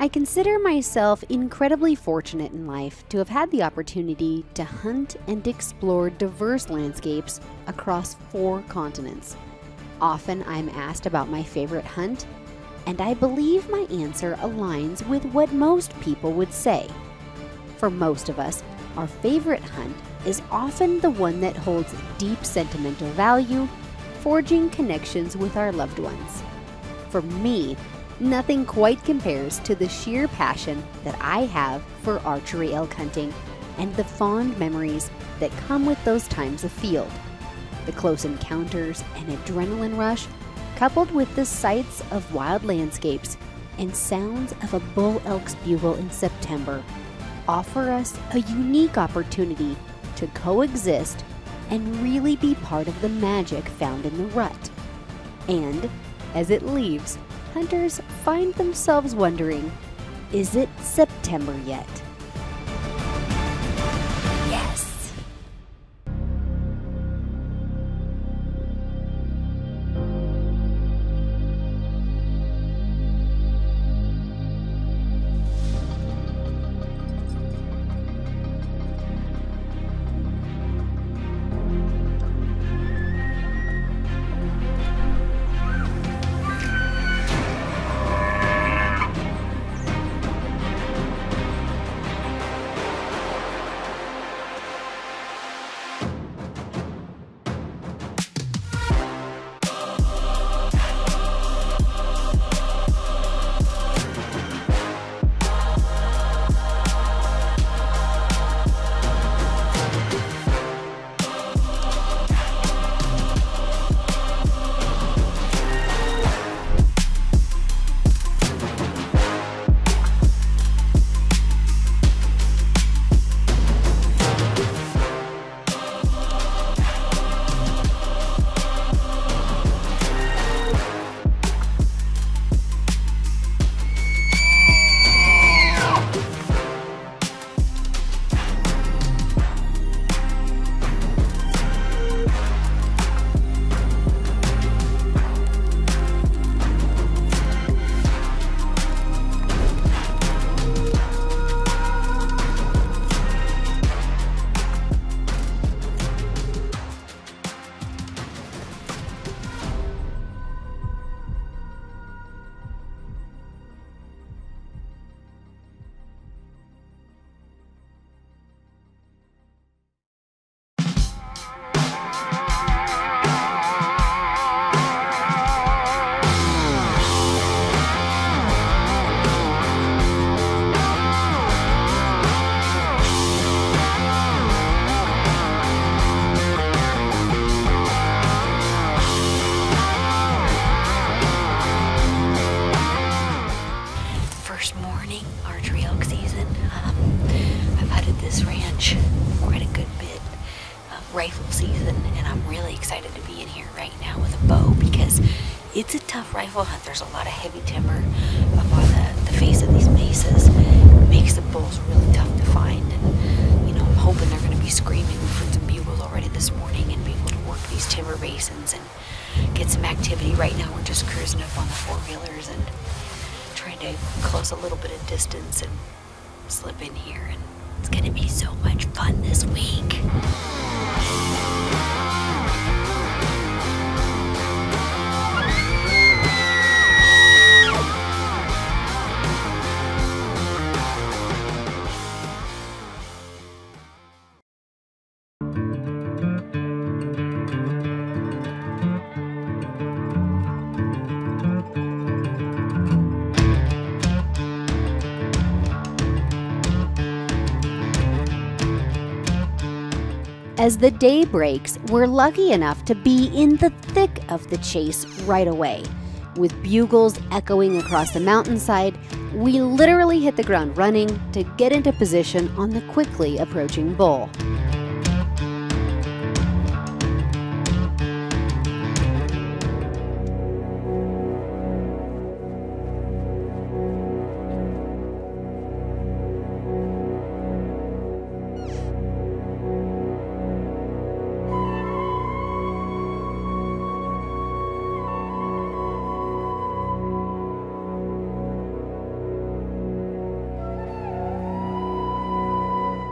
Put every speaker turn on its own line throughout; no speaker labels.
I consider myself incredibly fortunate in life to have had the opportunity to hunt and explore diverse landscapes across 4 continents. Often I'm asked about my favorite hunt, and I believe my answer aligns with what most people would say. For most of us, our favorite hunt is often the one that holds deep sentimental value, forging connections with our loved ones. For me, nothing quite compares to the sheer passion that I have for archery elk hunting and the fond memories that come with those times afield. The close encounters and adrenaline rush, coupled with the sights of wild landscapes and sounds of a bull elk's bugle in September, offer us a unique opportunity to coexist and really be part of the magic found in the rut. And as it leaves, hunters find themselves wondering, is it September yet? Yes!
Archery elk season. I've hunted this ranch quite a good bit of rifle season, and I'm really excited to be in here right now with a bow because it's a tough rifle hunt. There's a lot of heavy timber up on the face of these mesas. It makes the bulls really tough to find, and I'm hoping they're going to be screaming. We've heard some bugles already this morning and be able to work these timber basins and get some activity. Right now we're just cruising up on the four-wheelers and trying to close a little bit of distance and slip in here, and it's gonna be so much fun this week.
As the day breaks, we're lucky enough to be in the thick of the chase right away. With bugles echoing across the mountainside, we literally hit the ground running to get into position on the quickly approaching bull.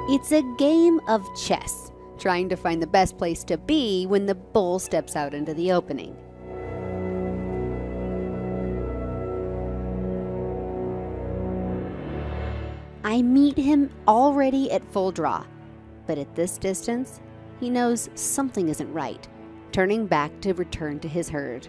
It's a game of chess, trying to find the best place to be when the bull steps out into the opening. I meet him already at full draw, but at this distance, he knows something isn't right, turning back to return to his herd.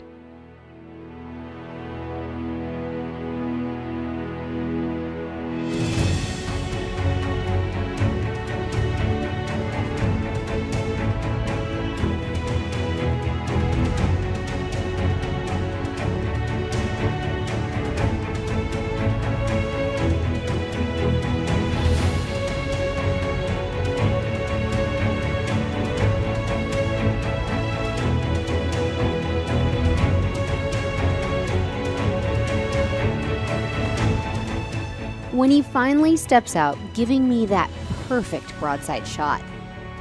When he finally steps out, giving me that perfect broadside shot,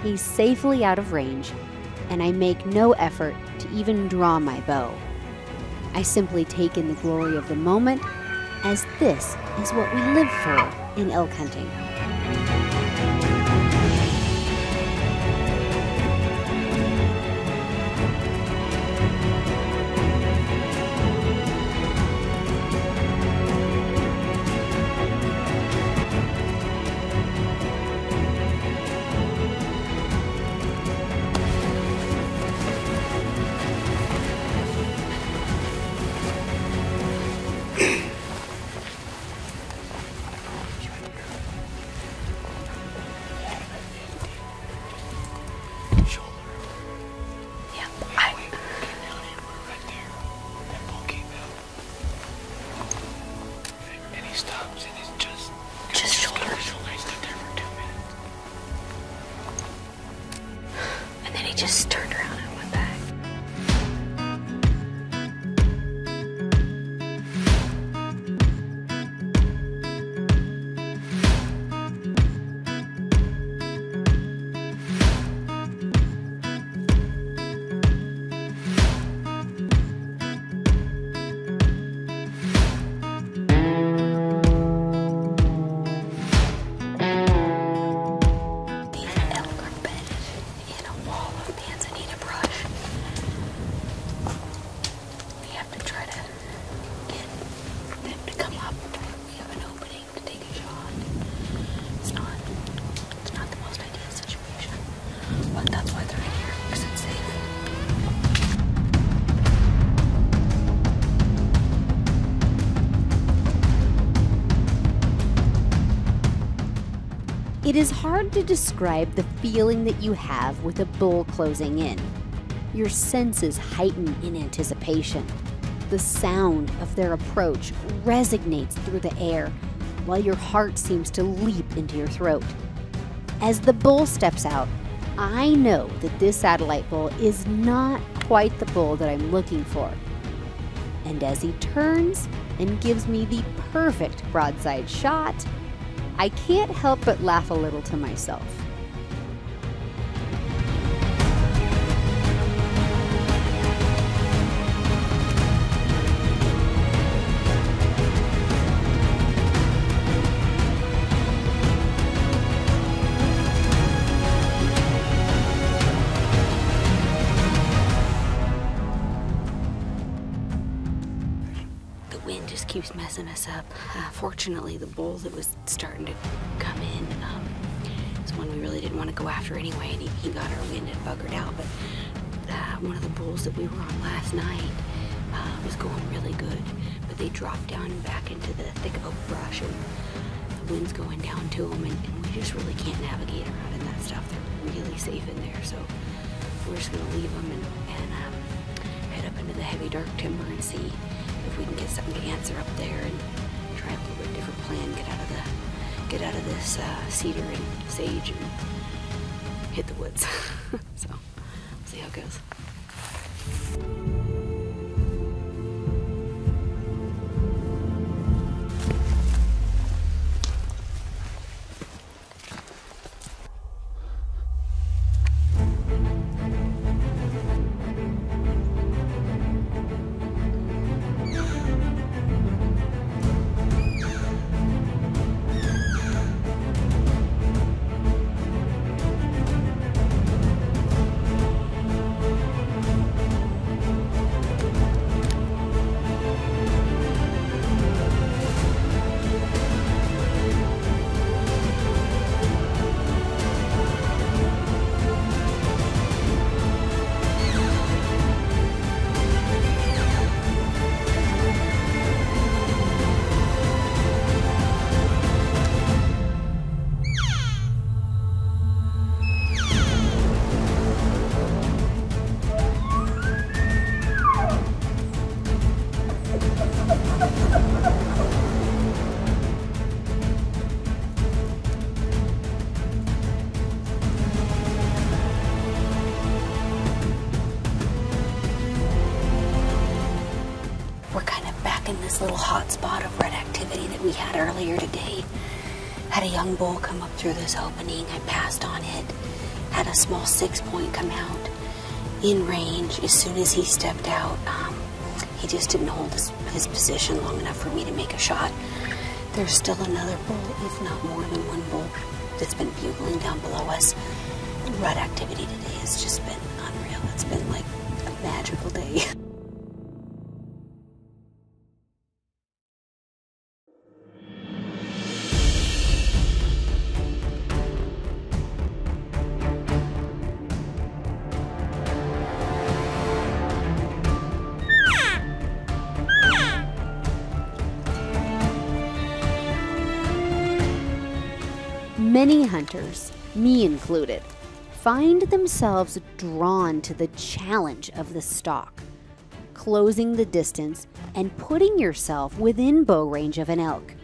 he's safely out of range, and I make no effort to even draw my bow. I simply take in the glory of the moment, as this is what we live for in elk hunting.
Just turned around and went back. These elk are bedded in a wall of manzanita brush. We have to try to get them to come up. We have an opening to take a shot. It's not the most ideal situation, but that's why they're in here, because it's safe.
It is hard to describe the feeling that you have with a bull closing in. Your senses heighten in anticipation. The sound of their approach resonates through the air, while your heart seems to leap into your throat. As the bull steps out, I know that this satellite bull is not quite the bull that I'm looking for. And as he turns and gives me the perfect broadside shot, I can't help but laugh a little to myself.
The wind just keeps messing us up. Fortunately, the bull that was starting to come in is one we really didn't want to go after anyway, and he got our wind and buggered out. But one of the bulls that we were on last night was going really good, but they dropped down back into the thick oak brush, and the wind's going down to them, and we just really can't navigate around in that stuff. They're really safe in there, so we're just gonna leave them and head up into the heavy dark timber and see if we can get something to answer up there and try a little bit different plan. Get out of this cedar and sage and hit the woods. So we'll see how it goes. hot spot of red activity that we had earlier today. Had a young bull come up through this opening. I passed on it. Had a small 6-point come out in range. As soon as he stepped out, he just didn't hold his position long enough for me to make a shot. There's still another bull, if not more than one bull, that's been bugling down below us. The rut activity today has just been unreal. It's been like a magical day.
Many hunters, me included, find themselves drawn to the challenge of the stalk, closing the distance and putting yourself within bow range of an elk.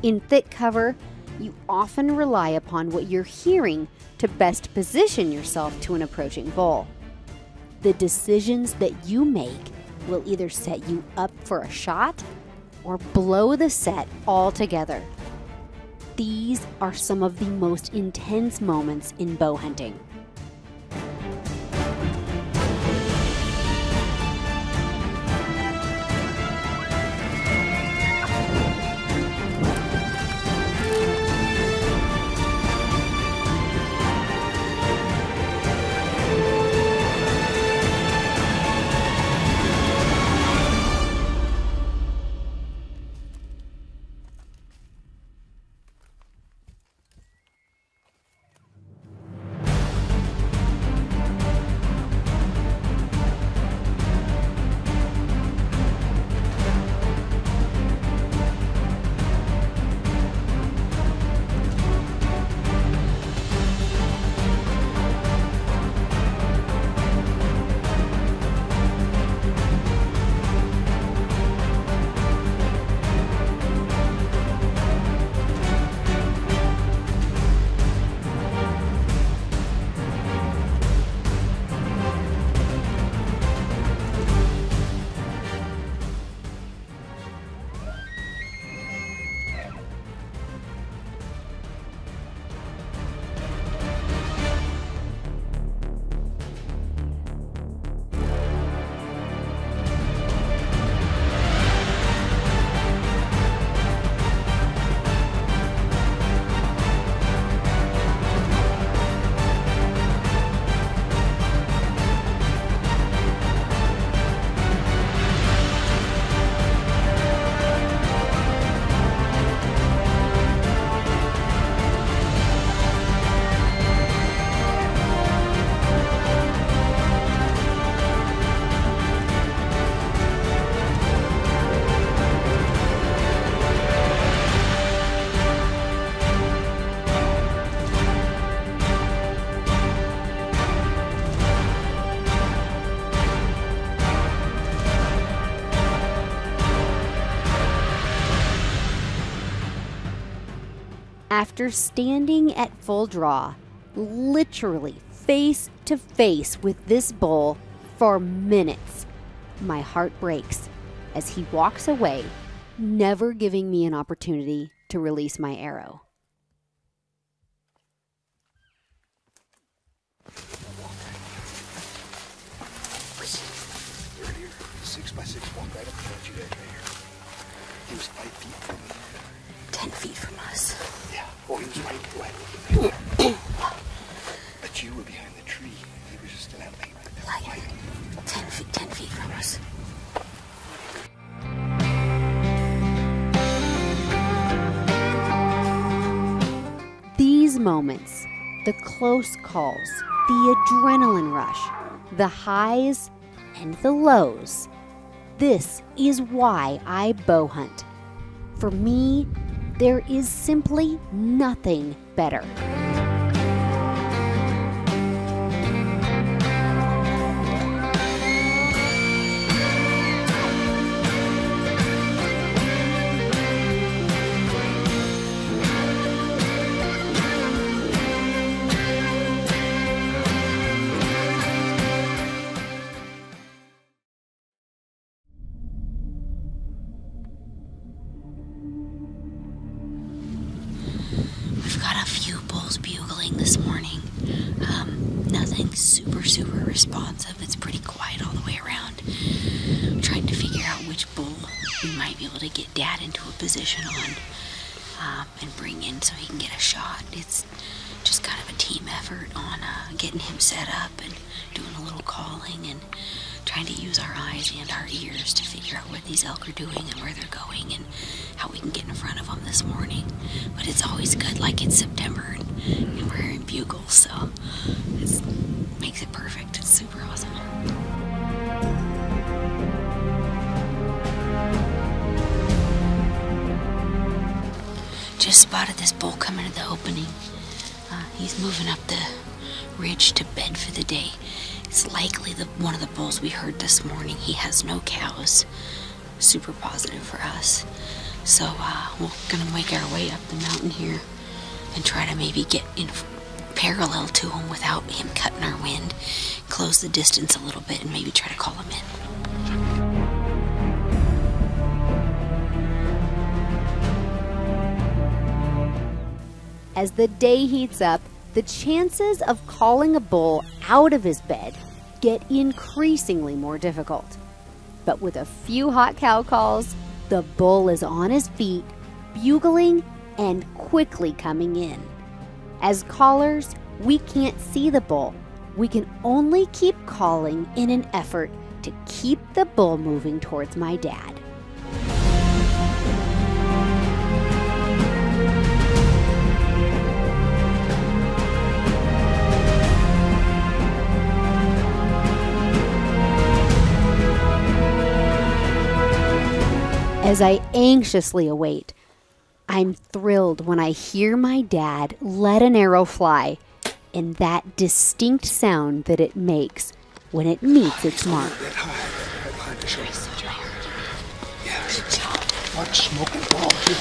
In thick cover, you often rely upon what you're hearing to best position yourself to an approaching bull. The decisions that you make will either set you up for a shot or blow the set altogether. These are some of the most intense moments in bow hunting. After standing at full draw, literally face to face with this bull for minutes, my heart breaks as he walks away, never giving me an opportunity to release my arrow.
Earlier, 6x6 walked right up to you guys right here. He was 5 feet from me.
10 feet from us.
Yeah. Oh, he was right. But you were behind the tree. He was just in that lane right there.
Like 10 feet from us.
These moments, the close calls, the adrenaline rush, the highs and the lows. This is why I bow hunt. For me, there is simply nothing better.
had a few bulls bugling this morning. Nothing super responsive. It's pretty quiet all the way around. I'm trying to figure out which bull we might be able to get Dad into a position on and bring in so he can get a shot. It's just kind of a team effort on getting him set up and doing a little calling and trying to use our eyes and our ears to figure out what these elk are doing and where they're going and how we can get in front of them this morning. But it's always good, like it's September and we're hearing bugles, so it makes it perfect. It's super awesome. Just spotted this bull coming to the opening. He's moving up the ridge to bed for the day. It's likely one of the bulls we heard this morning. He has no cows. Super positive for us. So we're gonna make our way up the mountain here and try to maybe get in parallel to him without him cutting our wind. Close the distance a little bit and maybe try to call him in.
As the day heats up, the chances of calling a bull out of his bed get increasingly more difficult. But with a few hot cow calls, the bull is on his feet, bugling and quickly coming in. As callers, we can't see the bull. We can only keep calling in an effort to keep the bull moving towards my dad. As I anxiously await, I'm thrilled when I hear my dad let an arrow fly and that distinct sound that it makes when it meets its mark.
That high, right behind the shoulder. Yes. Watch smoking ball, too.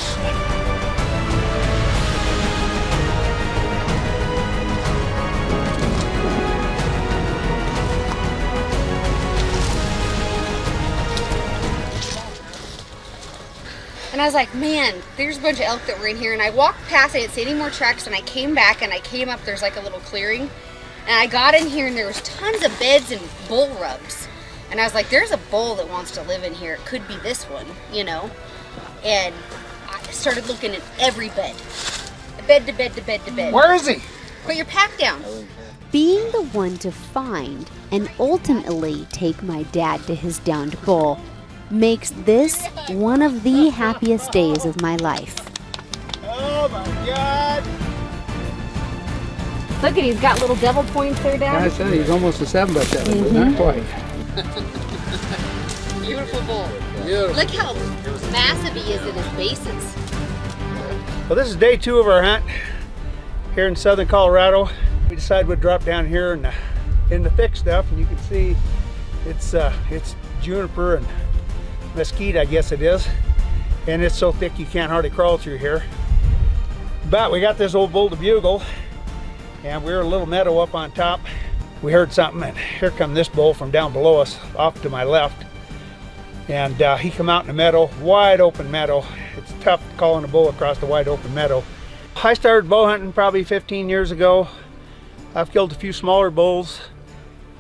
And I was like, man, there's a bunch of elk that were in here. And I walked past, I didn't see any more tracks, and I came back and I came up, there's like a little clearing. And I got in here and there was tons of beds and bull rubs. And I was like, there's a bull that wants to live in here. It could be this one, you know. And I started looking at every bed. Bed to bed to bed to bed.
Where is he?
Put your pack down.
Being the one to find and ultimately take my dad to his downed bull makes this one of the happiest days of my life.
Oh my God!
Look at, he's got little devil points there, Dad.
I said he's almost a 7x7, but not quite.
Beautiful bull.
Beautiful.
Look how massive he is in his bases.
Well, this is day 2 of our hunt here in southern Colorado. We decided we'd drop down here in the thick stuff, and you can see it's juniper and mesquite, I guess it is, and it's so thick you can't hardly crawl through here. But we got this old bull to bugle, and we're a little meadow up on top. We heard something, and here come this bull from down below us, off to my left, and he come out in the meadow, wide open meadow. It's tough calling a bull across the wide open meadow. I started bow hunting probably 15 years ago. I've killed a few smaller bulls.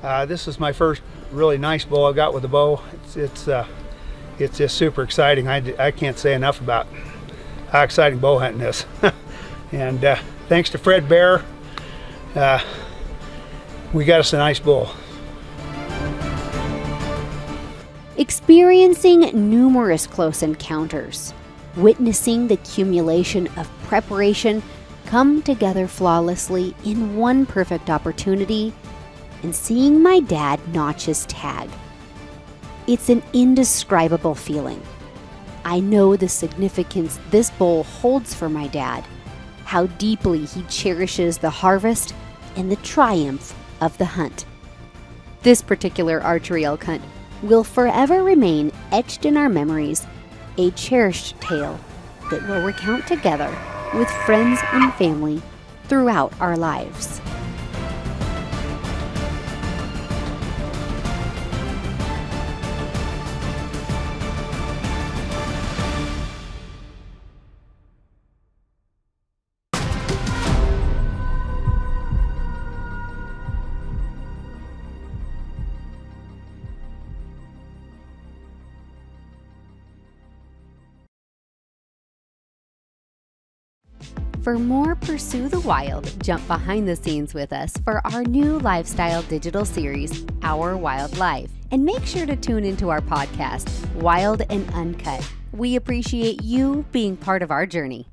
This is my first really nice bull I got with a bow. It's just super exciting. I can't say enough about how exciting bow hunting is. And thanks to Fred Bear, we got us a nice bull.
Experiencing numerous close encounters, witnessing the accumulation of preparation come together flawlessly in one perfect opportunity, and seeing my dad notch his tag. It's an indescribable feeling. I know the significance this bull holds for my dad, how deeply he cherishes the harvest and the triumph of the hunt. This particular archery elk hunt will forever remain etched in our memories, a cherished tale that we'll recount together with friends and family throughout our lives. For more Pursue the Wild, jump behind the scenes with us for our new lifestyle digital series, Our Wild Life. And make sure to tune into our podcast, Wild and Uncut. We appreciate you being part of our journey.